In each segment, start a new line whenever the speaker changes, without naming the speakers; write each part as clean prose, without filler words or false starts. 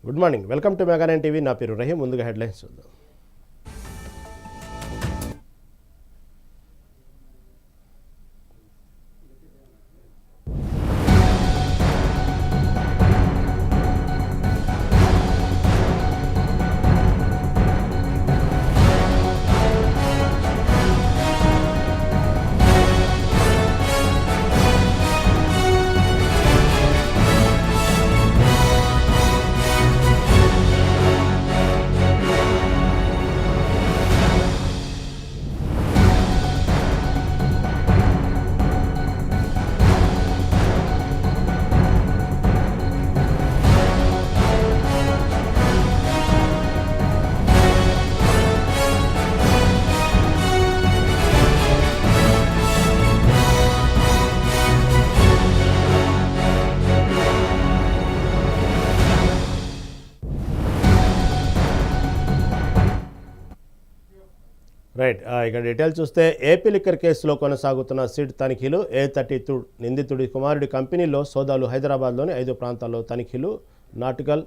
Good morning, welcome to mega nine TV. నా పేరు రహీం. ముందుగా హెడ్లైన్స్ చూద్దాం. రైట్, ఇక డీటెయిల్స్ చూస్తే ఏపీ లిక్కర్ కేసులో కొనసాగుతున్న సిట్ తనిఖీలు. A32 నిందితుడి కుమారుడి కంపెనీలో సోదాలు. హైదరాబాద్లోని 5 ప్రాంతాల్లో తనిఖీలు. నాటికల్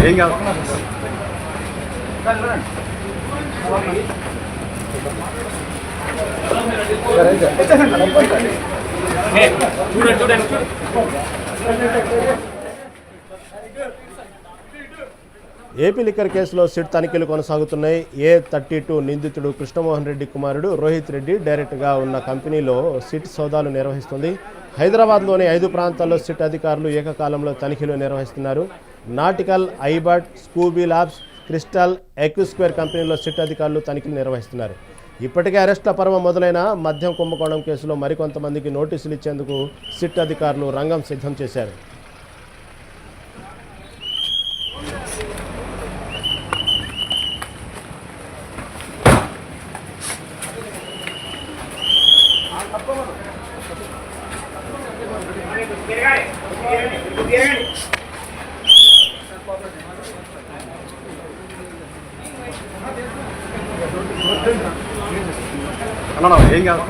ఏం కాదు.
ఏపీ లిక్కర్ కేసులో సిట్ తనిఖీలు కొనసాగుతున్నాయి. A32 నిందితుడు కృష్ణమోహన్ రెడ్డి కుమారుడు రోహిత్ రెడ్డి డైరెక్టర్గా ఉన్న కంపెనీలో సిట్ సోదాలు నిర్వహిస్తుంది. హైదరాబాద్లోని 5 ప్రాంతాల్లో సిట్ అధికారులు ఏకకాలంలో తనిఖీలు నిర్వహిస్తున్నారు. నాటికల్, ఐబాట్, స్కూబీ ల్యాబ్స్, క్రిస్టల్, ఎక్విస్క్వేర్ కంపెనీలో సిట్ అధికారులు తనిఖీలు నిర్వహిస్తున్నారు. ఇప్పటికే అరెస్టుల పర్వం మొదలైన మద్యం కుంభకోణం కేసులో మరికొంతమందికి నోటీసులు ఇచ్చేందుకు సిట్ అధికారులు రంగం సిద్ధం చేశారు.
ఏం కాదు.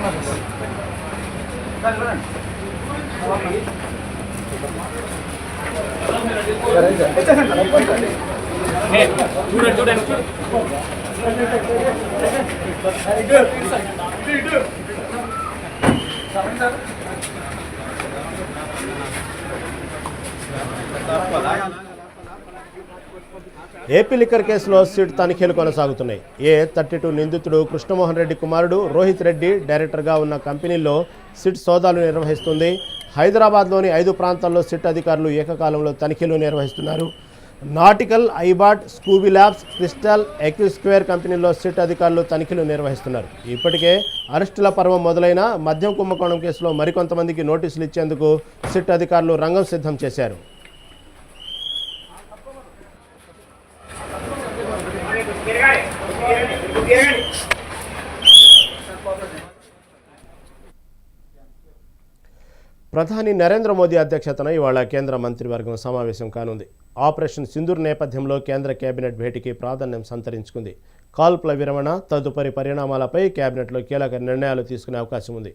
ఏపీ లిక్కర్ కేసులో సిట్ తనిఖీలు కొనసాగుతున్నాయి. A32 నిందితుడు కృష్ణమోహన్ రెడ్డి కుమారుడు రోహిత్ రెడ్డి డైరెక్టర్గా ఉన్న కంపెనీలో సిట్ సోదాలు నిర్వహిస్తుంది. హైదరాబాద్లోని 5 ప్రాంతాల్లో సిట్ అధికారులు ఏకకాలంలో తనిఖీలు నిర్వహిస్తున్నారు. నాటికల్, ఐబాట్, స్కూబీ ల్యాబ్స్, క్రిస్టల్, ఎక్విస్క్వేర్ కంపెనీలో సిట్ అధికారులు తనిఖీలు నిర్వహిస్తున్నారు. ఇప్పటికే అరెస్టుల పర్వం మొదలైన మద్యం కుంభకోణం కేసులో మరికొంతమందికి నోటీసులు ఇచ్చేందుకు సిట్ అధికారులు రంగం సిద్ధం చేశారు. ప్రధాని నరేంద్ర మోదీ అధ్యక్షతన ఇవాళ కేంద్ర మంత్రివర్గం సమావేశం కానుంది. ఆపరేషన్ సింధూర్ నేపథ్యంలో కేంద్ర కేబినెట్ భేటీకి ప్రాధాన్యం సంతరించుకుంది. కాల్పుల విరమణ తదుపరి పరిణామాలపై కేబినెట్లో కీలక నిర్ణయాలు తీసుకునే అవకాశం ఉంది.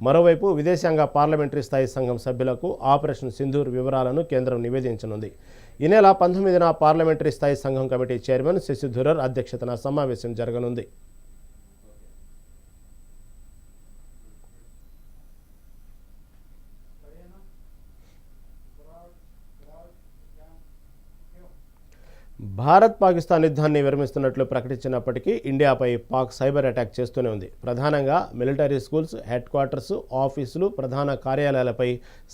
మరోవైపు విదేశాంగ పార్లమెంటరీ స్థాయి సంఘం సభ్యులకు ఆపరేషన్ సింధూర్ వివరాలను కేంద్రం నివేదించనుంది. ఈ నెల 19న పార్లమెంటరీ స్థాయి సంఘం కమిటీ చైర్మన్ శశి థరూర్ అధ్యక్షతన సమావేశం జరగనుంది. భారత్ పాకిస్తాన్ యుద్ధాన్ని విరమిస్తున్నట్లు ప్రకటించినప్పటికీ ఇండియాపై పాక్ సైబర్ అటాక్ చేస్తూనే ఉంది. ప్రధానంగా మిలిటరీ స్కూల్స్, హెడ్ క్వార్టర్స్, ఆఫీసులు, ప్రధాన కార్యాలయాలపై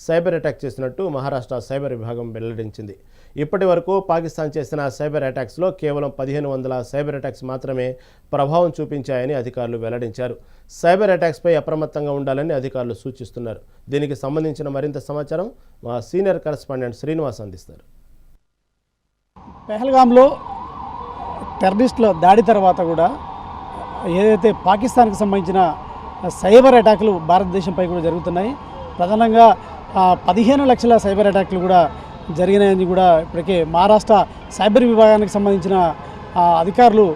సైబర్ అటాక్ చేసినట్టు మహారాష్ట్ర సైబర్ విభాగం వెల్లడించింది. ఇప్పటి వరకు పాకిస్తాన్ చేసిన సైబర్ అటాక్స్లో కేవలం 1500 సైబర్ అటాక్స్ మాత్రమే ప్రభావం చూపించాయని అధికారులు వెల్లడించారు. సైబర్ అటాక్స్పై అప్రమత్తంగా ఉండాలని అధికారులు సూచిస్తున్నారు. దీనికి సంబంధించిన మరింత సమాచారం మా సీనియర్ కరెస్పాండెంట్ శ్రీనివాస్ అందిస్తారు.
పెహల్గాంలో టెర్రరిస్టుల దాడి తర్వాత కూడా ఏదైతే పాకిస్తాన్కి సంబంధించిన సైబర్ అటాక్లు భారతదేశంపై కూడా జరుగుతున్నాయి. ప్రధానంగా 15 లక్షల సైబర్ అటాక్లు కూడా జరిగినాయని కూడా ఇప్పటికే మహారాష్ట్ర సైబర్ విభాగానికి సంబంధించిన అధికారులు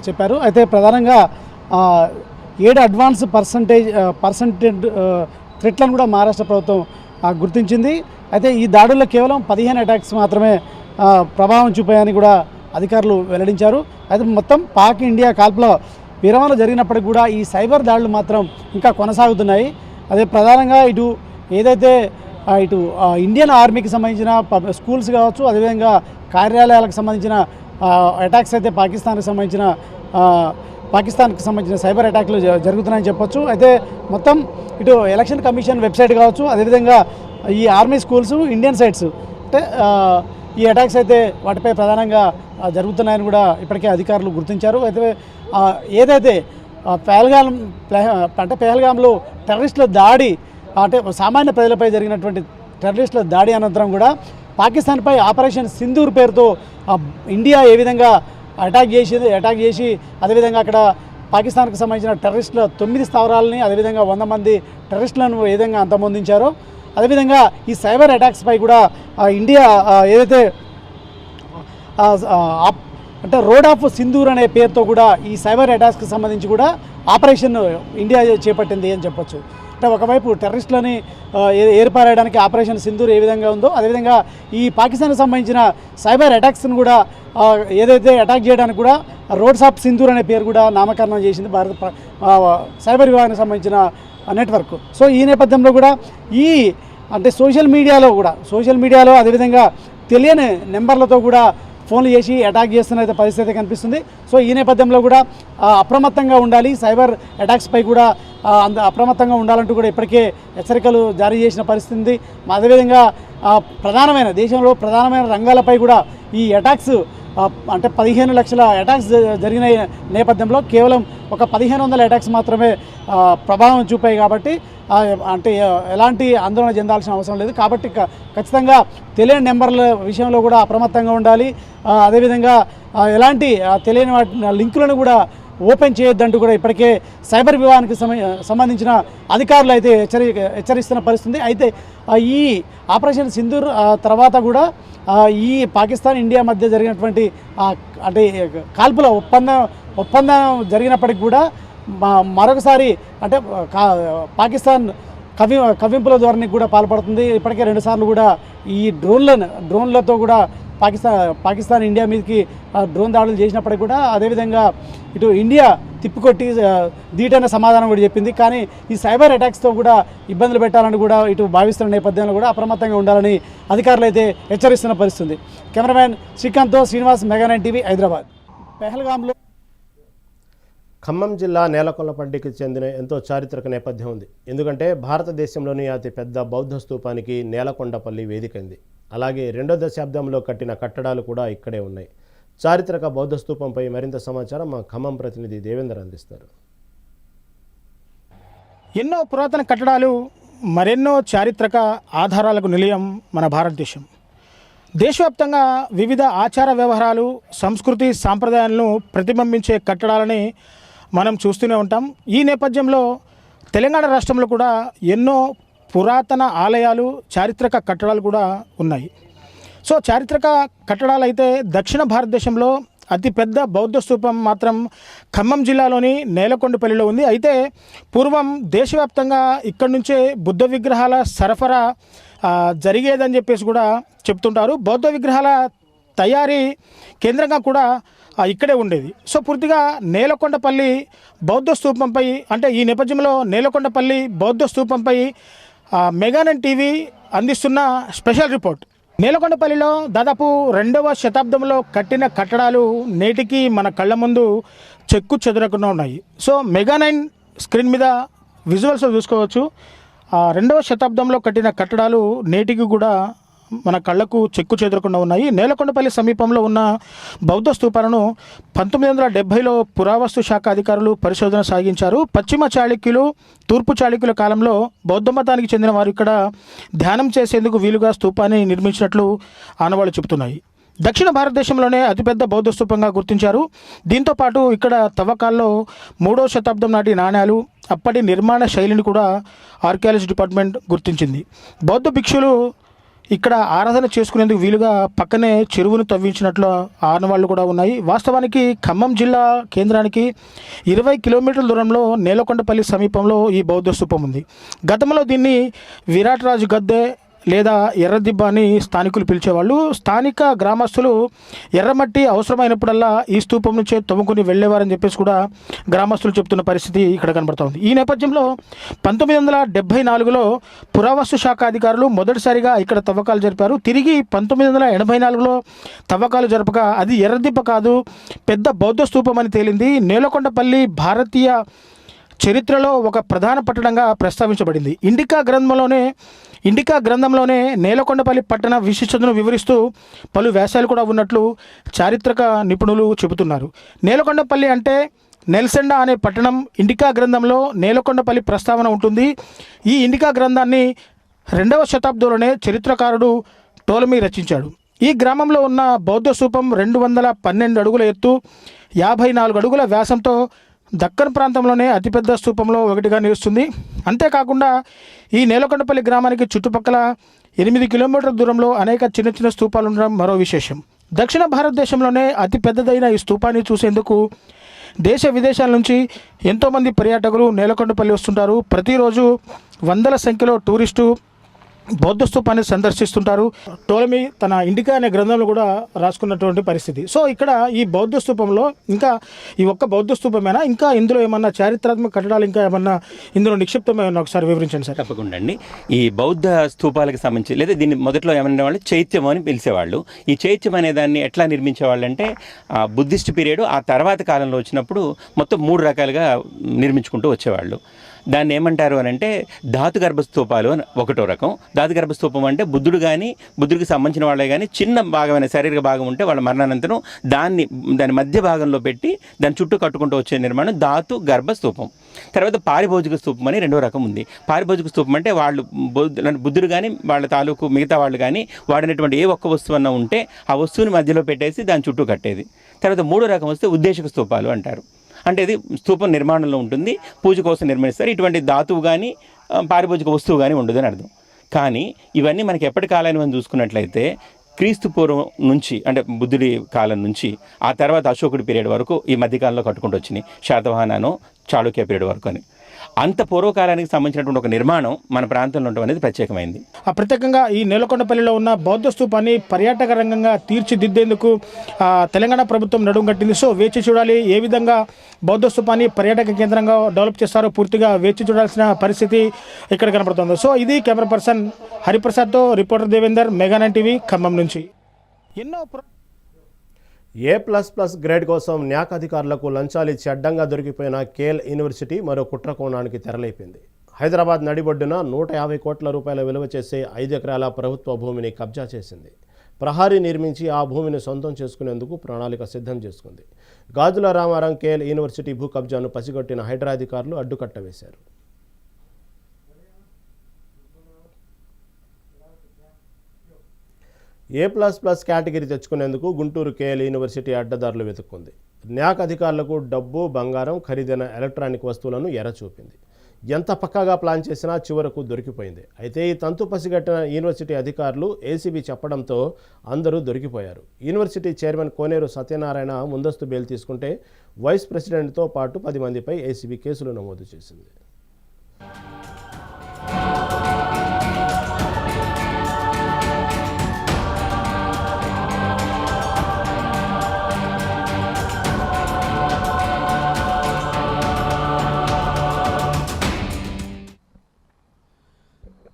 చెప్పారు. అయితే ప్రధానంగా 7 అడ్వాన్స్ పర్సెంటేజ్ థ్రెట్లను కూడా మహారాష్ట్ర ప్రభుత్వం గుర్తించింది. అయితే ఈ దాడుల్లో కేవలం 15 అటాక్స్ మాత్రమే ప్రభావం చూపాయని కూడా అధికారులు వెల్లడించారు. అయితే మొత్తం పాక్ ఇండియా కాల్పుల విరమణ జరిగినప్పటికీ కూడా ఈ సైబర్ దాడులు మాత్రం ఇంకా కొనసాగుతున్నాయి. అదే ప్రధానంగా ఇటు ఇండియన్ ఆర్మీకి సంబంధించిన స్కూల్స్ కావచ్చు, అదేవిధంగా కార్యాలయాలకు సంబంధించిన అటాక్స్ అయితే పాకిస్తాన్కి సంబంధించిన సైబర్ అటాక్లు జరుగుతున్నాయని చెప్పొచ్చు. అయితే మొత్తం ఇటు ఎలక్షన్ కమిషన్ వెబ్సైట్ కావచ్చు, అదేవిధంగా ఈ ఆర్మీ స్కూల్స్, ఇండియన్ సైట్స్ అంటే ఈ అటాక్స్ అయితే వాటిపై ప్రధానంగా జరుగుతున్నాయని కూడా ఇప్పటికే అధికారులు గుర్తించారు. అయితే ఏదైతే పెహల్గాంలో టెర్రరిస్టుల దాడి అంటే సామాన్య ప్రజలపై జరిగినటువంటి టెర్రరిస్టుల దాడి అనంతరం కూడా పాకిస్తాన్పై ఆపరేషన్ సింధూర్ పేరుతో ఇండియా ఏ విధంగా అటాక్ చేసి అదేవిధంగా అక్కడ పాకిస్తాన్కి సంబంధించిన టెర్రరిస్టుల 9 స్థావరాలని, అదేవిధంగా 100 మంది టెర్రరిస్టులను ఏ విధంగా అంతమొందించారో, అదేవిధంగా ఈ సైబర్ అటాక్స్పై కూడా ఇండియా ఏదైతే అంటే రోడ్ ఆఫ్ సింధూర్ అనే పేరుతో కూడా ఈ సైబర్ అటాక్స్కి సంబంధించి కూడా ఆపరేషన్ ఇండియా చేపట్టింది అని చెప్పొచ్చు. అంటే ఒకవైపు టెర్రరిస్టులని ఏర్పారడానికి ఆపరేషన్ సింధూర్ ఏ విధంగా ఉందో, అదేవిధంగా ఈ పాకిస్తాన్కి సంబంధించిన సైబర్ అటాక్స్ని కూడా ఏదైతే అటాక్ చేయడానికి కూడా రోడ్స్ ఆఫ్ సింధూర్ అనే పేరు కూడా నామకరణం చేసింది భారత సైబర్ విభాగానికి సంబంధించిన నెట్వర్క్. సో ఈ నేపథ్యంలో కూడా అంటే సోషల్ మీడియాలో అదేవిధంగా తెలియని నెంబర్లతో కూడా ఫోన్లు చేసి అటాక్ చేస్తున్న పరిస్థితి కనిపిస్తుంది. సో ఈ నేపథ్యంలో కూడా అప్రమత్తంగా ఉండాలి, సైబర్ అటాక్స్పై కూడా అప్రమత్తంగా ఉండాలంటూ కూడా ఇప్పటికే హెచ్చరికలు జారీ చేసిన పరిస్థితి ఉంది. అదేవిధంగా దేశంలో ప్రధానమైన రంగాలపై కూడా ఈ అటాక్స్ అంటే 15 లక్షల అటాక్స్ జరిగిన నేపథ్యంలో కేవలం ఒక 1500 అటాక్స్ మాత్రమే ప్రభావం చూపాయి. కాబట్టి అంటే ఎలాంటి ఆందోళన చెందాల్సిన అవసరం లేదు. కాబట్టి ఖచ్చితంగా తెలియని నెంబర్ల విషయంలో కూడా అప్రమత్తంగా ఉండాలి. అదేవిధంగా ఎలాంటి తెలియని లింకులను కూడా ఓపెన్ చేయొద్దంటూ కూడా ఇప్పటికే సైబర్ విభాగానికి సంబంధించిన అధికారులు అయితే హెచ్చరిస్తున్న పరిస్థితి. అయితే ఈ ఆపరేషన్ సింధూర్ తర్వాత కూడా ఈ పాకిస్తాన్ ఇండియా మధ్య జరిగినటువంటి అంటే కాల్పుల ఒప్పందం జరిగినప్పటికి కూడా మరొకసారి అంటే పాకిస్తాన్ కవ్వింపుల ధోరణికి కూడా పాల్పడుతుంది. ఇప్పటికే 2 సార్లు కూడా ఈ డ్రోన్లతో కూడా పాకిస్తాన్ ఇండియా మీదకి డ్రోన్ దాడులు చేసినప్పటికీ కూడా అదేవిధంగా ఇటు ఇండియా తిప్పికొట్టి ధీటైన సమాధానం కూడా చెప్పింది. కానీ ఈ సైబర్ అటాక్స్తో కూడా ఇబ్బందులు పెట్టాలని కూడా ఇటు భావిస్తున్న నేపథ్యంలో కూడా అప్రమత్తంగా ఉండాలని అధికారులు అయితే హెచ్చరిస్తున్న పరిస్థితుంది. కెమెరామ్యాన్ శ్రీకాంత్తో శ్రీనివాస్, మెగా9 టీవీ, హైదరాబాద్. పెహల్గాంలో
ఖమ్మం జిల్లా నేలకొండపల్లికి చెందిన ఎంతో చారిత్రక నేపథ్యం ఉంది. ఎందుకంటే భారతదేశంలోని అతిపెద్ద బౌద్ధ స్తూపానికి నేలకొండపల్లి వేదికైంది. అలాగే 2వ దశాబ్దంలో కట్టిన కట్టడాలు కూడా ఇక్కడే ఉన్నాయి. చారిత్రక బౌద్ధ స్తూపంపై మరింత సమాచారం మా ఖమ్మం ప్రతినిధి దేవేందర్ అందిస్తారు.
ఎన్నో పురాతన కట్టడాలు, మరెన్నో చారిత్రక ఆధారాలకు నిలయం మన భారతదేశం. దేశవ్యాప్తంగా వివిధ ఆచార వ్యవహారాలు, సంస్కృతి, సాంప్రదాయాలను ప్రతిబింబించే కట్టడాలని మనం చూస్తూనే ఉంటాం. ఈ నేపథ్యంలో తెలంగాణ రాష్ట్రంలో కూడా ఎన్నో పురాతన ఆలయాలు, చారిత్రక కట్టడాలు కూడా ఉన్నాయి. సో చారిత్రక కట్టడాలు అయితే దక్షిణ భారతదేశంలో అతిపెద్ద బౌద్ధ స్తూపం మాత్రం ఖమ్మం జిల్లాలోని నేలకొండపల్లిలో ఉంది. అయితే పూర్వం దేశవ్యాప్తంగా ఇక్కడి నుంచే బుద్ధ విగ్రహాల సరఫరా జరిగేదని చెప్పేసి కూడా చెప్తుంటారు. బౌద్ధ విగ్రహాల తయారీ కేంద్రంగా కూడా ఇక్కడే ఉండేది. సో పూర్తిగా నేలకొండపల్లి బౌద్ధ స్తూపంపై అంటే ఈ నేపథ్యంలో నేలకొండపల్లి బౌద్ధ స్తూపంపై మెగా9 టీవీ అందిస్తున్న స్పెషల్ రిపోర్ట్. నేలకొండపల్లిలో దాదాపు 2వ శతాబ్దంలో కట్టిన కట్టడాలు నేటికి మన కళ్ళ ముందు చెక్కు చెదరకుండా ఉన్నాయి. సో మెగా9 స్క్రీన్ మీద విజువల్స్ చూసుకోవచ్చు. 2వ శతాబ్దంలో కట్టిన కట్టడాలు నేటికి కూడా మన కళ్ళకు చెక్కు చెదరకుండా ఉన్నాయి. నేలకొండపల్లి సమీపంలో ఉన్న బౌద్ధ స్తూపాలను 1970లో పురావస్తు శాఖ అధికారులు పరిశోధన సాగించారు. పశ్చిమ చాళుక్యులు, తూర్పు చాళుక్యుల కాలంలో బౌద్ధ మతానికి చెందిన వారు ఇక్కడ ధ్యానం చేసేందుకు వీలుగా స్తూపాన్ని నిర్మించినట్లు ఆనవాళ్లు చెబుతున్నాయి. దక్షిణ భారతదేశంలోనే అతిపెద్ద బౌద్ధ స్తూపంగా గుర్తించారు. దీంతోపాటు ఇక్కడ తవ్వకాల్లో 3వ శతాబ్దం నాటి నాణ్యాలు, అప్పటి నిర్మాణ శైలిని కూడా ఆర్కియాలజీ డిపార్ట్మెంట్ గుర్తించింది. బౌద్ధ భిక్షులు ఇక్కడ ఆరాధన చేసుకునేందుకు వీలుగా పక్కనే చెరువును తవ్వించినట్లు ఆనవాళ్లు కూడా ఉన్నాయి. వాస్తవానికి ఖమ్మం జిల్లా కేంద్రానికి 20 కిలోమీటర్ల దూరంలో నేలకొండపల్లి సమీపంలో ఈ బౌద్ధ స్తూపం ఉంది. గతంలో దీన్ని విరాట్ రాజు గద్దె లేదా ఎర్రదిబ్బ అని స్థానికులు పిలిచేవాళ్ళు. స్థానిక గ్రామస్తులు ఎర్రమట్టి అవసరమైనప్పుడల్లా ఈ స్తూపం నుంచే తవ్వుకుని వెళ్ళేవారని చెప్పేసి కూడా గ్రామస్తులు చెప్తున్న పరిస్థితి ఇక్కడ కనబడుతోంది. ఈ నేపథ్యంలో 1974లో పురావస్తు శాఖ అధికారులు మొదటిసారిగా ఇక్కడ తవ్వకాలు జరిపారు. తిరిగి 1984లో తవ్వకాలు జరపగా అది ఎర్రదిబ్బ కాదు, పెద్ద బౌద్ధ స్తూపం అని తేలింది. నేలకొండపల్లి భారతీయ చరిత్రలో ఒక ప్రధాన పట్టణంగా ప్రస్తావించబడింది. ఇండికా గ్రంథంలోనే నేలకొండపల్లి పట్టణ విశిష్టతను వివరిస్తూ పలు వ్యాసాలు కూడా ఉన్నట్లు చారిత్రక నిపుణులు చెబుతున్నారు. నేలకొండపల్లి అంటే నెల్సెండా అనే పట్టణం. ఇండికా గ్రంథంలో నేలకొండపల్లి ప్రస్తావన ఉంటుంది. ఈ ఇండికా గ్రంథాన్ని 2వ శతాబ్దంలోనే చరిత్రకారుడు టోలమీ రచించాడు. ఈ గ్రామంలో ఉన్న బౌద్ధ స్తూపం 212 అడుగుల ఎత్తు, 54 అడుగుల వ్యాసంతో దక్కన్ ప్రాంతంలోనే అతిపెద్ద స్తూపంలో ఒకటిగా నిలుస్తుంది. అంతేకాకుండా ఈ నేలకొండపల్లి గ్రామానికి చుట్టుపక్కల 8 కిలోమీటర్ల దూరంలో అనేక చిన్న చిన్న స్తూపాలు ఉండడం మరో విశేషం. దక్షిణ భారతదేశంలోనే అతిపెద్దదైన ఈ స్తూపాన్ని చూసేందుకు దేశ విదేశాల నుంచి ఎంతోమంది పర్యాటకులు నేలకొండపల్లి వస్తుంటారు. ప్రతిరోజు వందల సంఖ్యలో టూరిస్టు బౌద్ధ స్తూపాన్ని సందర్శిస్తుంటారు. టోలమీ తన ఇండికా అనే గ్రంథంలో కూడా రాసుకున్నటువంటి పరిస్థితి. సో ఇక్కడ ఈ బౌద్ధ స్తూపంలో ఇంకా ఈ ఒక్క బౌద్ధ స్తూపమేనా, ఇంకా ఇందులో ఏమన్నా చారిత్రాత్మక కట్టడాలు ఇంకా ఏమన్నా ఇందులో నిక్షిప్తమేమన్నా ఒకసారి వివరించండి సార్.
తప్పకుండా అండి. ఈ బౌద్ధ స్తూపాలకు సంబంధించి లేదా దీన్ని మొదట్లో ఏమనే వాళ్ళు చైత్యం అని పిలిచేవాళ్ళు. ఈ చైత్యం అనే దాన్ని ఎట్లా నిర్మించేవాళ్ళు అంటే బుద్ధిస్ట్ పీరియడ్ ఆ తర్వాత కాలంలో వచ్చినప్పుడు మొత్తం 3 రకాలుగా నిర్మించుకుంటూ వచ్చేవాళ్ళు. దాన్ని ఏమంటారు అని అంటే ధాతుగర్భ స్తూపాలు అని ఒకటో రకం. ధాతుగర్భ స్తూపం అంటే బుద్ధుడికి సంబంధించిన వాళ్ళే కానీ చిన్న భాగమైన శారీరక భాగం ఉంటే వాళ్ళ మరణానంతరం దాని మధ్య భాగంలో పెట్టి దాని చుట్టూ కట్టుకుంటూ వచ్చే నిర్మాణం ధాతు గర్భ స్తూపం. తర్వాత పారిభోజిక స్తూపం అని 2వ రకం ఉంది. పారిభోజిక స్తూపం అంటే వాళ్ళు బుద్ధుడు కానీ వాళ్ళ తాలూకు మిగతా వాళ్ళు కానీ వాడినటువంటి ఏ ఒక్క వస్తువు అన్నా ఉంటే ఆ వస్తువుని మధ్యలో పెట్టేసి దాని చుట్టూ కట్టేది. తర్వాత 3వ రకం వస్తే ఉద్దేశక స్తూపాలు అంటారు. అంటే ఇది స్తూపం నిర్మాణంలో ఉంటుంది, పూజ కోసం నిర్మిస్తారు. ఇటువంటి ధాతువు కానీ పారిభోజిక వస్తువు కానీ ఉండదు అని అర్థం. కానీ ఇవన్నీ మనకి ఎప్పటి కాలాన్ని మనం చూసుకున్నట్లయితే క్రీస్తు పూర్వం నుంచి అంటే బుద్ధుడి కాలం నుంచి ఆ తర్వాత అశోకుడి పీరియడ్ వరకు ఈ మధ్యకాలంలో కట్టుకుంటూ వచ్చినాయి. శాతవాహనను చాళుక్య పీరియడ్ వరకు అని అంత పూర్వకాలానికి సంబంధించినటువంటి ఒక నిర్మాణం మన ప్రాంతంలో ఉండడం అనేది ప్రత్యేకమైంది.
ప్రత్యేకంగా ఈ నేలకొండపల్లిలో ఉన్న బౌద్ధ స్తూపాన్ని పర్యాటక రంగంగా తీర్చిదిద్దేందుకు తెలంగాణ ప్రభుత్వం నడుం కట్టింది. సో వేచి చూడాలి ఏ విధంగా బౌద్ధ స్తూపాన్ని పర్యాటక కేంద్రంగా డెవలప్ చేస్తారో పూర్తిగా వేచి చూడాల్సిన పరిస్థితి ఇక్కడ కనపడుతుంది. సో ఇది కెమెరా పర్సన్ హరిప్రసాద్తో రిపోర్టర్ దేవేందర్, మెగా9 టీవీ, ఖమ్మం నుంచి.
A++ గ్రేడ్ కోసం న్యాక్ అధికారులకు లంచాలిచ్చి అడ్డంగా దొరికిపోయిన కేఎల్ యూనివర్సిటీ మరో కుట్రకోణానికి తెరలేపింది. హైదరాబాద్ నడిబొడ్డున 150 కోట్ల రూపాయల విలువ చేసే 5 ఎకరాల ప్రభుత్వ భూమిని కబ్జా చేసింది. ప్రహారీ నిర్మించి ఆ భూమిని సొంతం చేసుకునేందుకు ప్రణాళిక సిద్ధం చేసుకుంది. గాజుల రామారం కేఎల్ యూనివర్సిటీ భూ కబ్జాను పసిగట్టిన హైడ్రా అధికారులు అడ్డుకట్ట వేశారు. A++ కేటగిరీ తెచ్చుకునేందుకు గుంటూరు కేఎల్ యూనివర్సిటీ అడ్డదారులు వెతుక్కుంది. న్యాక్ అధికారులకు డబ్బు, బంగారం, ఖరీదైన ఎలక్ట్రానిక్ వస్తువులను ఎరచూపింది. ఎంత పక్కాగా ప్లాన్ చేసినా చివరకు దొరికిపోయింది. అయితే ఈ తంతు పసిగట్టిన యూనివర్సిటీ అధికారులు ఏసీబీ చెప్పడంతో అందరూ దొరికిపోయారు. యూనివర్సిటీ చైర్మన్ కోనేరు సత్యనారాయణ ముందస్తు బెయిల్ తీసుకుంటే వైస్ ప్రెసిడెంట్తో పాటు 10 మందిపై ఏసీబీ కేసులు నమోదు చేసింది.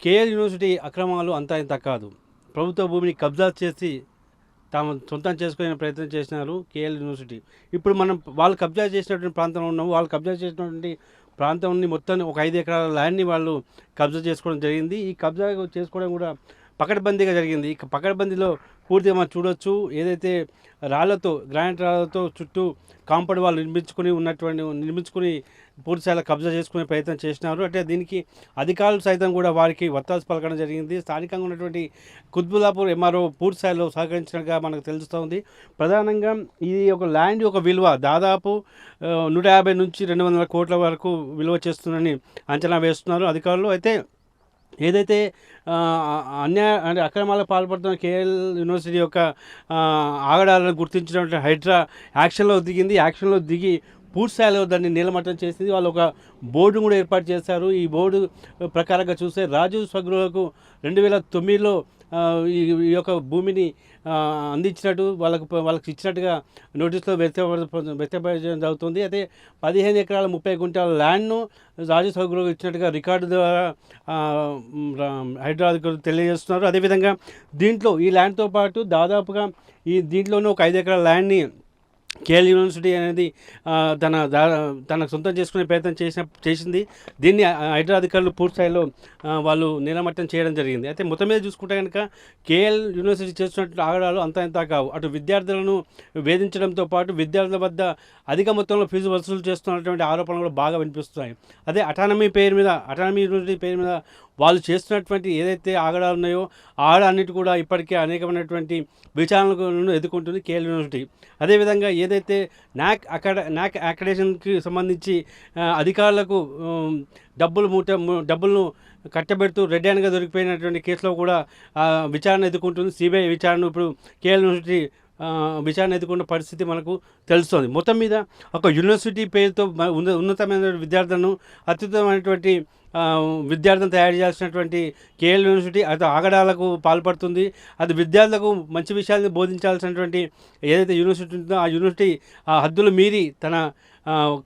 కేఎల్ యూనివర్సిటీ అక్రమాలు అంతా ఇంత కాదు. ప్రభుత్వ భూమిని కబ్జా చేసి తాము సొంతం చేసుకునే ప్రయత్నం చేసినారు కేఎల్ యూనివర్సిటీ. ఇప్పుడు మనం వాళ్ళు కబ్జా చేసినటువంటి ప్రాంతంలో ఉన్నాము. వాళ్ళు కబ్జా చేసినటువంటి ప్రాంతాన్ని మొత్తాన్ని ఒక 5 ఎకరాల ల్యాండ్ని వాళ్ళు కబ్జా చేసుకోవడం జరిగింది. ఈ కబ్జా చేసుకోవడం కూడా పకడ్బందీగా జరిగింది. ఇక పకడ్బందీలో పూర్తిగా మనం చూడొచ్చు. ఏదైతే రాళ్లతో గ్రానైట్ రాళ్లతో చుట్టూ కాంపౌండ్ వాళ్ళు నిర్మించుకుని పూర్తిస్థాయిలో కబ్జా చేసుకునే ప్రయత్నం చేసినారు. అంటే దీనికి అధికారులు సైతం కూడా వారికి వత్తాసు పలకడం జరిగింది. స్థానికంగా ఉన్నటువంటి కుత్బుల్లాపూర్ ఎంఆర్ఓ పూర్తిస్థాయిలో సహకరించినట్టుగా మనకు తెలుస్తోంది. ప్రధానంగా ఈ ఒక ల్యాండ్ యొక్క విలువ దాదాపు 150 నుంచి 200 కోట్ల వరకు విలువ చేస్తుందని అంచనా వేస్తున్నారు అధికారులు. అయితే ఏదైతే అంటే అక్రమాలకు పాల్పడుతున్న కేఎల్ యూనివర్సిటీ యొక్క ఆగడాలను గుర్తించినటువంటి హైడ్రా యాక్షన్లో దిగి పూర్తిస్థాయిలో దాన్ని నీలమట్టం చేసింది. వాళ్ళు ఒక బోర్డు కూడా ఏర్పాటు చేశారు. ఈ బోర్డు ప్రకారంగా చూస్తే రాజీవ్ స్వగృహకు 2009లో ఈ యొక్క భూమిని అందించినట్టు వాళ్ళకి ఇచ్చినట్టుగా నోటీసులో వ్యక్తపరచడం జరుగుతుంది. అయితే 15 ఎకరాల 30 గుంటల ల్యాండ్ను రాజీవ్ స్వగృహకు ఇచ్చినట్టుగా రికార్డు ద్వారా హైదరాబాద్ తెలియజేస్తున్నారు. అదేవిధంగా దీంట్లో ఈ ల్యాండ్తో పాటు దాదాపుగా దీంట్లోనూ ఒక 5 ఎకరాల ల్యాండ్ని కేఎల్ యూనివర్సిటీ అనేది తనకు సొంతం చేసుకునే ప్రయత్నం చేసింది. దీన్ని హైదరాబాద్ అధికారులు పూర్తిస్థాయిలో వాళ్ళు నీలమట్టం చేయడం జరిగింది. అయితే మొత్తం మీద చూసుకుంటే కనుక కేఎల్ యూనివర్సిటీ చేస్తున్నట్టు ఆగడాలు అంతా ఇంతా కావు. అటు విద్యార్థులను వేధించడంతో పాటు విద్యార్థుల వద్ద అధిక మొత్తంలో ఫీజు వసూలు చేస్తున్నటువంటి ఆరోపణలు కూడా బాగా వినిపిస్తున్నాయి. అదే అటానమీ యూనివర్సిటీ పేరు మీద వాళ్ళు చేస్తున్నటువంటి ఏదైతే ఆగడాలు ఉన్నాయో ఆగడాలన్నిటి కూడా ఇప్పటికే అనేకమైనటువంటి విచారణలను ఎదుర్కొంటుంది కేఎల్ యూనివర్సిటీ. అదేవిధంగా ఏదైతే నాక్ అక్రెడిటేషన్కి సంబంధించి అధికారులకు డబ్బులను కట్టబెడుతూ రెడ్ హ్యాండ్గా దొరికిపోయినటువంటి కేసులో కూడా విచారణ ఎదుర్కొంటుంది సిబిఐ విచారణ. ఇప్పుడు కేఎల్ యూనివర్సిటీ విచారణ ఎదుర్కొన్న పరిస్థితి మనకు తెలుస్తుంది. మొత్తం మీద ఒక యూనివర్సిటీ పేరుతో ఉన్నతమైన విద్యార్థులను అత్యుత్తమైనటువంటి విద్యార్థులను తయారు చేయాల్సినటువంటి కేఎల్ యూనివర్సిటీ అది ఆగడాలకు పాల్పడుతుంది. అది విద్యార్థులకు మంచి విషయాలను బోధించాల్సినటువంటి ఏదైతే యూనివర్సిటీ ఉంటుందో ఆ యూనివర్సిటీ హద్దులు మీరి తన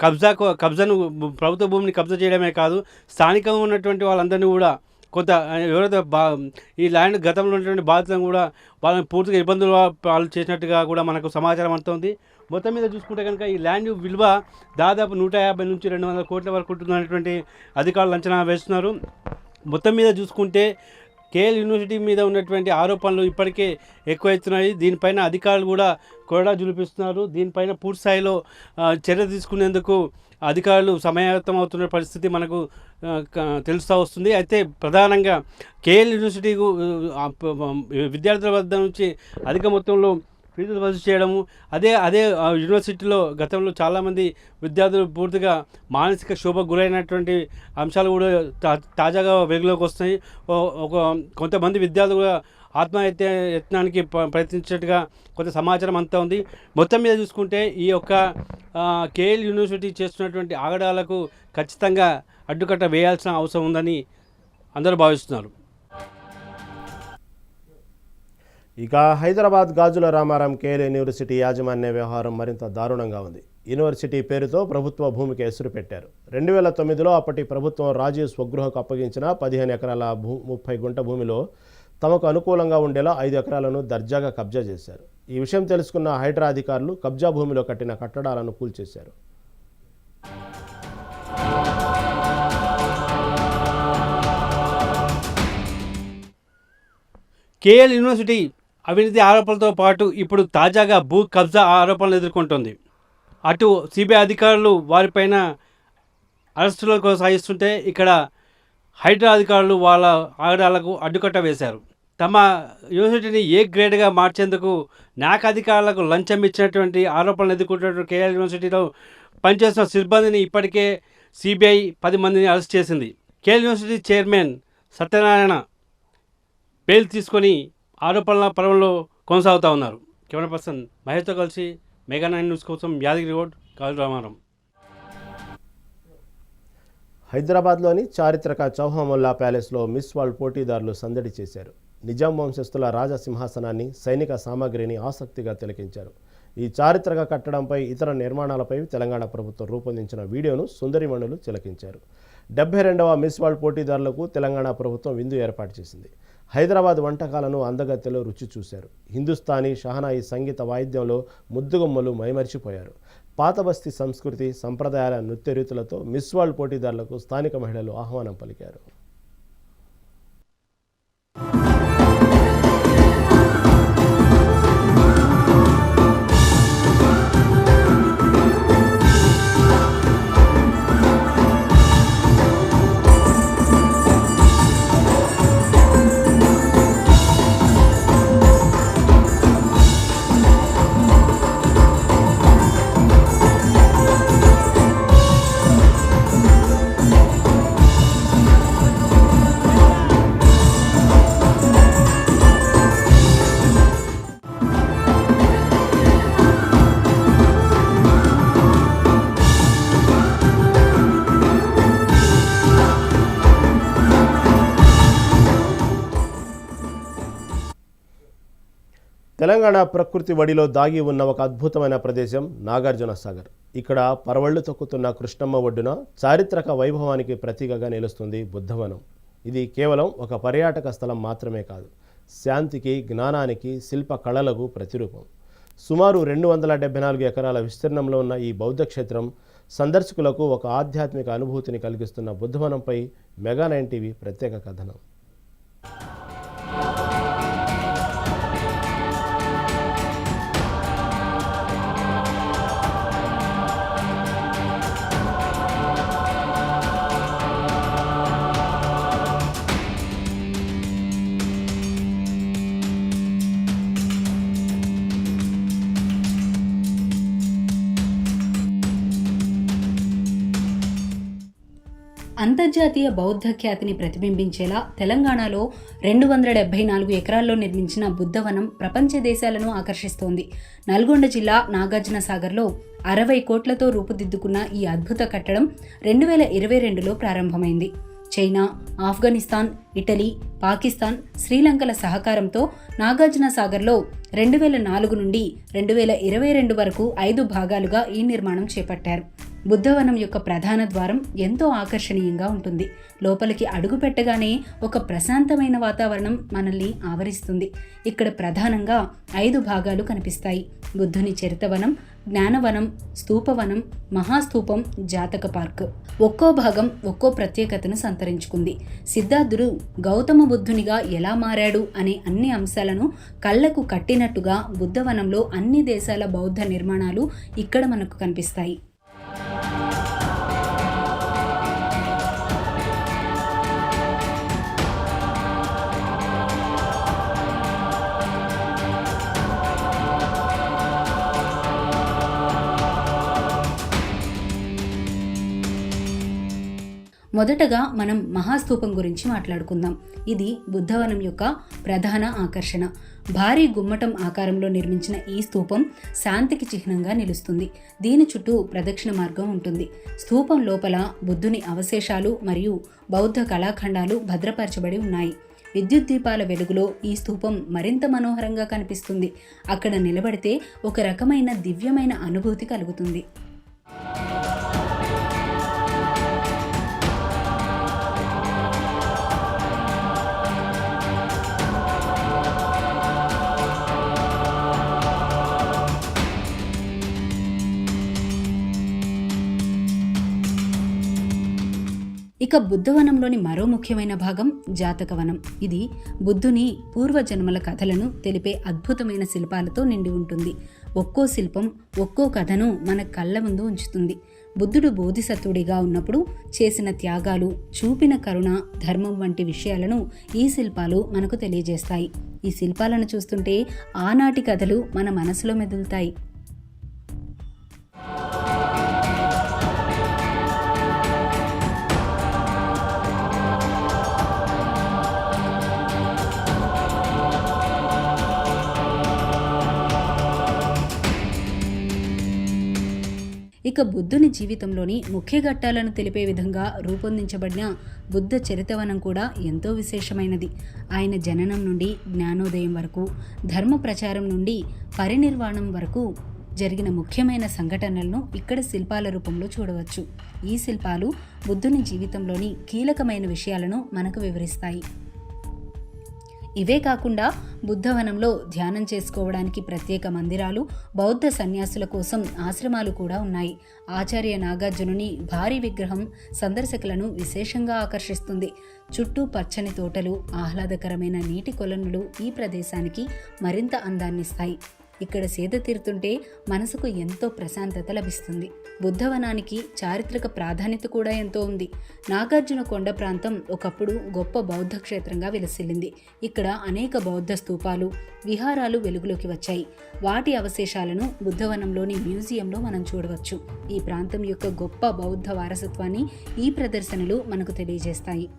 కబ్జాను ప్రభుత్వ భూమిని కబ్జా చేయడమే కాదు, స్థానికంగా ఉన్నటువంటి వాళ్ళందరినీ కూడా కొంత ఎవరైతే ఈ ల్యాండ్ గతంలో ఉన్నటువంటి బాధితులను కూడా వాళ్ళని పూర్తిగా ఇబ్బందులు పాలు చేసినట్టుగా కూడా మనకు సమాచారం అందుతుంది. మొత్తం మీద చూసుకుంటే కనుక ఈ ల్యాండ్ విలువ దాదాపు 150 నుంచి 200 కోట్ల వరకు ఉంటుందనేటువంటి అధికారులు అంచనా వేస్తున్నారు. మొత్తం మీద చూసుకుంటే కేఎల్ యూనివర్సిటీ మీద ఉన్నటువంటి ఆరోపణలు ఇప్పటికే ఎక్కువవుతున్నాయి. దీనిపైన అధికారులు కూడా కొరడా జులిపిస్తున్నారు. దీనిపైన పూర్తి స్థాయిలో చర్య తీసుకునేందుకు అధికారులు సమాయత్తం అవుతున్న పరిస్థితి మనకు తెలుస్తూ వస్తుంది. అయితే ప్రధానంగా కేఎల్ యూనివర్సిటీకు విద్యార్థుల వద్ద నుంచి అధిక మొత్తంలో ఫీజులు వసూలు చేయడము, అదే యూనివర్సిటీలో గతంలో చాలామంది విద్యార్థులు పూర్తిగా మానసిక శోభకు గురైనటువంటి అంశాలు కూడా తాజాగా వెలుగులోకి వస్తాయి. కొంతమంది విద్యార్థులు కూడా ఆత్మహత్య యత్నానికి ప్రయత్నించినట్టుగా కొంత సమాచారం అంతా ఉంది. మొత్తం మీద చూసుకుంటే ఈ యొక్క కేఎల్ యూనివర్సిటీ చేస్తున్నటువంటి ఆగడాలకు ఖచ్చితంగా అడ్డుకట్ట వేయాల్సిన అవసరం ఉందని అందరూ భావిస్తున్నారు.
ఇక హైదరాబాద్ గాజుల రామారం కేఎల్ యూనివర్సిటీ యాజమాన్య వ్యవహారం మరింత దారుణంగా ఉంది. యూనివర్సిటీ పేరుతో ప్రభుత్వ భూమికి ఎసురు పెట్టారు. 2009లో అప్పటి ప్రభుత్వం రాజీవ్ స్వగృహకు అప్పగించిన 15 ఎకరాల 30 గుంట భూమిలో తమకు అనుకూలంగా ఉండేలా 5 ఎకరాలను దర్జాగా కబ్జా చేశారు. ఈ విషయం తెలుసుకున్న హైడ్రా అధికారులు కబ్జా భూమిలో కట్టిన కట్టడాలను కూల్చేశారు.
కేఎల్ యూనివర్సిటీ అవినీతి ఆరోపణలతో పాటు ఇప్పుడు తాజాగా భూ కబ్జా ఆరోపణలు ఎదుర్కొంటోంది. అటు సిబిఐ అధికారులు వారిపైన అరెస్టులు కొనసాగిస్తుంటే ఇక్కడ హైడ్రా అధికారులు వాళ్ళ ఆగడాలకు అడ్డుకట్ట వేశారు. తమ యూనివర్సిటీని ఏ గ్రేడ్గా మార్చేందుకు నాక్ అధికారులకు లంచం ఇచ్చినటువంటి ఆరోపణలు ఎదుర్కొంటున్నటువంటి కేఎల్ యూనివర్సిటీలో పనిచేస్తున్న సిబ్బందిని ఇప్పటికే సిబిఐ 10 మందిని అరెస్ట్ చేసింది. KL university chairman Satyanarayana bail తీసుకొని ఆరోపణల పర్వంలో కొనసాగుతూ ఉన్నారు. కెమెరా పర్సన్ మహేష్తో కలిసి మెగా 9 న్యూస్ కోసం యాదగిరి రోడ్, గాజుల రామారం.
హైదరాబాద్లోని చారిత్రక చౌహముల్లా ప్యాలెస్లో మిస్ వరల్డ్ పోటీదారులు సందడి చేశారు. నిజాం వంశస్థుల రాజసింహాసనాన్ని, సైనిక సామాగ్రిని ఆసక్తిగా తిలకించారు. ఈ చారిత్రక కట్టడంపై ఇతర నిర్మాణాలపై తెలంగాణ ప్రభుత్వం రూపొందించిన వీడియోను సుందరిమణులు తిలకించారు. 72వ మిస్ వరల్డ్ పోటీదారులకు తెలంగాణ ప్రభుత్వం విందు ఏర్పాటు చేసింది. హైదరాబాద్ వంటకాలను అందగత్తెలో రుచి చూశారు. హిందుస్థానీ షహనాయి సంగీత వాయిద్యంలో ముద్దుగుమ్మలు మైమరిచిపోయారు. పాతబస్తీ సంస్కృతి సంప్రదాయాల నృత్య రీతులతో మిస్ వరల్డ్ పోటీదారులకు స్థానిక మహిళలు ఆహ్వానం పలికారు. తెలంగాణ ప్రకృతి వడిలో దాగి ఉన్న ఒక అద్భుతమైన ప్రదేశం నాగార్జున సాగర్. ఇక్కడ పరవళ్లు తొక్కుతున్న కృష్ణమ్మ ఒడ్డున చారిత్రక వైభవానికి ప్రతీకగా నిలుస్తుంది బుద్ధవనం. ఇది కేవలం ఒక పర్యాటక స్థలం మాత్రమే కాదు, శాంతికి, జ్ఞానానికి, శిల్ప కళలకు ప్రతిరూపం. సుమారు 274 ఎకరాల విస్తీర్ణంలో ఉన్న ఈ బౌద్ధ క్షేత్రం సందర్శకులకు ఒక ఆధ్యాత్మిక అనుభూతిని కలిగిస్తున్న బుద్ధవనంపై మెగా 9 టీవీ ప్రత్యేక కథనం.
అంతర్జాతీయ బౌద్ధ ఖ్యాతిని ప్రతిబింబించేలా తెలంగాణలో 274 ఎకరాల్లో నిర్మించిన బుద్ధవనం ప్రపంచ దేశాలను ఆకర్షిస్తోంది. నల్గొండ జిల్లా నాగార్జున సాగర్లో 60 కోట్లతో రూపుదిద్దుకున్న ఈ అద్భుత కట్టడం 2022లో ప్రారంభమైంది. చైనా, ఆఫ్ఘనిస్తాన్, ఇటలీ, పాకిస్తాన్, శ్రీలంకల సహకారంతో నాగార్జున సాగర్లో 2004 నుండి 2022 వరకు 5 భాగాలుగా ఈ నిర్మాణం చేపట్టారు. బుద్ధవనం యొక్క ప్రధాన ద్వారం ఎంతో ఆకర్షణీయంగా ఉంటుంది. లోపలికి అడుగు పెట్టగానే ఒక ప్రశాంతమైన వాతావరణం మనల్ని ఆవరిస్తుంది. ఇక్కడ ప్రధానంగా 5 భాగాలు కనిపిస్తాయి. బుద్ధుని చరితవనం, జ్ఞానవనం, స్తూపవనం, మహాస్తూపం, జాతక పార్క్. ఒక్కో భాగం ఒక్కో ప్రత్యేకతను సంతరించుకుంది. సిద్ధార్థుడు గౌతమ బుద్ధునిగా ఎలా మారాడు అనే అన్ని అంశాలను కళ్లకు కట్టినట్టుగా బుద్ధవనంలో అన్ని దేశాల బౌద్ధ నిర్మాణాలు ఇక్కడ మనకు కనిపిస్తాయి. మొదటగా మనం మహాస్తూపం గురించి మాట్లాడుకుందాం. ఇది బుద్ధవనం యొక్క ప్రధాన ఆకర్షణ. భారీ గుమ్మటం ఆకారంలో నిర్మించిన ఈ స్తూపం శాంతికి చిహ్నంగా నిలుస్తుంది. దీని చుట్టూ ప్రదక్షిణ మార్గం ఉంటుంది. స్తూపం లోపల బుద్ధుని అవశేషాలు మరియు బౌద్ధ కళాఖండాలు భద్రపరచబడి ఉన్నాయి. విద్యుత్ దీపాల వెలుగులో ఈ స్తూపం మరింత మనోహరంగా కనిపిస్తుంది. అక్కడ నిలబడితే ఒక రకమైన దివ్యమైన అనుభూతి కలుగుతుంది. ఇక బుద్ధవనంలోని మరో ముఖ్యమైన భాగం జాతకవనం. ఇది బుద్ధుని పూర్వజన్మల కథలను తెలిపే అద్భుతమైన శిల్పాలతో నిండి ఉంటుంది. ఒక్కో శిల్పం ఒక్కో కథను మన కళ్ళ ముందు ఉంచుతుంది. బుద్ధుడు బోధిసత్వుడిగా ఉన్నప్పుడు చేసిన త్యాగాలు, చూపిన కరుణ, ధర్మం వంటి విషయాలను ఈ శిల్పాలు మనకు తెలియజేస్తాయి. ఈ శిల్పాలను చూస్తుంటే ఆనాటి కథలు మన మనసులో మెదులుతాయి. ఇక బుద్ధుని జీవితంలోని ముఖ్య ఘట్టాలను తెలిపే విధంగా రూపొందించబడిన బుద్ధ చరితవనం కూడా ఎంతో విశేషమైనది. ఆయన జననం నుండి జ్ఞానోదయం వరకు, ధర్మ ప్రచారం నుండి పరినిర్వాణం వరకు జరిగిన ముఖ్యమైన సంఘటనలను ఇక్కడ శిల్పాల రూపంలో చూడవచ్చు. ఈ శిల్పాలు బుద్ధుని జీవితంలోని కీలకమైన విషయాలను మనకు వివరిస్తాయి. ఇవే కాకుండా బుద్ధవనంలో ధ్యానం చేసుకోవడానికి ప్రత్యేక మందిరాలు, బౌద్ధ సన్యాసుల కోసం ఆశ్రమాలు కూడా ఉన్నాయి. ఆచార్య నాగార్జునుని భారీ విగ్రహం సందర్శకులను విశేషంగా ఆకర్షిస్తుంది. చుట్టూ పచ్చని తోటలు, ఆహ్లాదకరమైన నీటి కొలనులు ఈ ప్రదేశానికి మరింత అందాన్నిస్తాయి. ఇక్కడ సేద తీరుతుంటే మనసుకు ఎంతో ప్రశాంతత లభిస్తుంది. బుద్ధవనానికి చారిత్రక ప్రాధాన్యత కూడా ఎంతో ఉంది. నాగార్జున కొండ ప్రాంతం ఒకప్పుడు గొప్ప బౌద్ధ క్షేత్రంగా విలసిల్లింది. ఇక్కడ అనేక బౌద్ధ స్తూపాలు, విహారాలు వెలుగులోకి వచ్చాయి. వాటి అవశేషాలను బుద్ధవనంలోని మ్యూజియంలో మనం చూడవచ్చు. ఈ ప్రాంతం యొక్క గొప్ప బౌద్ధ వారసత్వాన్ని ఈ ప్రదర్శనలు మనకు తెలియజేస్తాయి.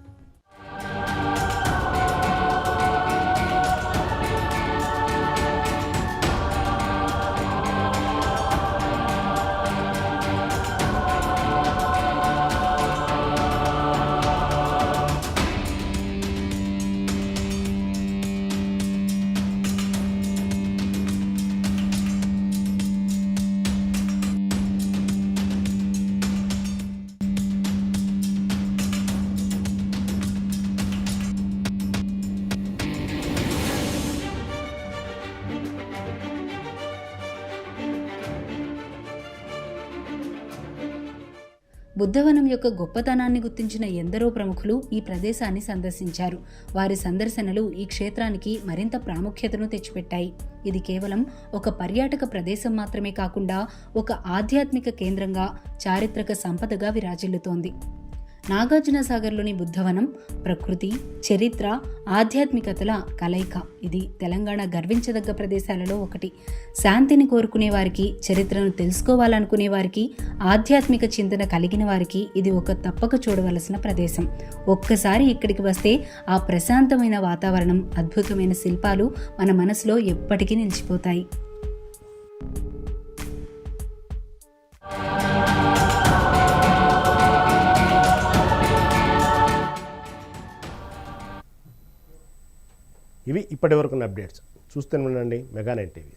బుద్ధవనం యొక్క గొప్పతనాన్ని గుర్తించిన ఎందరో ప్రముఖులు ఈ ప్రదేశాన్ని సందర్శించారు. వారి సందర్శనలు ఈ క్షేత్రానికి మరింత ప్రాముఖ్యతను తెచ్చిపెట్టాయి. ఇది కేవలం ఒక పర్యాటక ప్రదేశం మాత్రమే కాకుండా ఒక ఆధ్యాత్మిక కేంద్రంగా, చారిత్రక సంపదగా విరాజిల్లుతోంది. నాగార్జున సాగర్లోని బుద్ధవనం ప్రకృతి, చరిత్ర, ఆధ్యాత్మికతల కలయిక. ఇది తెలంగాణ గర్వించదగ్గ ప్రదేశాలలో ఒకటి. శాంతిని కోరుకునే వారికి, చరిత్రను తెలుసుకోవాలనుకునే వారికి, ఆధ్యాత్మిక చింతన కలిగిన వారికి ఇది ఒక తప్పక చూడవలసిన ప్రదేశం. ఒక్కసారి ఇక్కడికి వస్తే ఆ ప్రశాంతమైన వాతావరణం, అద్భుతమైన శిల్పాలు మన మనసులో ఎప్పటికీ నిలిచిపోతాయి.
ఇవి ఇప్పటివరకున్న అప్డేట్స్. చూస్తూనే ఉండండి మెగా నైన్ టీవీ.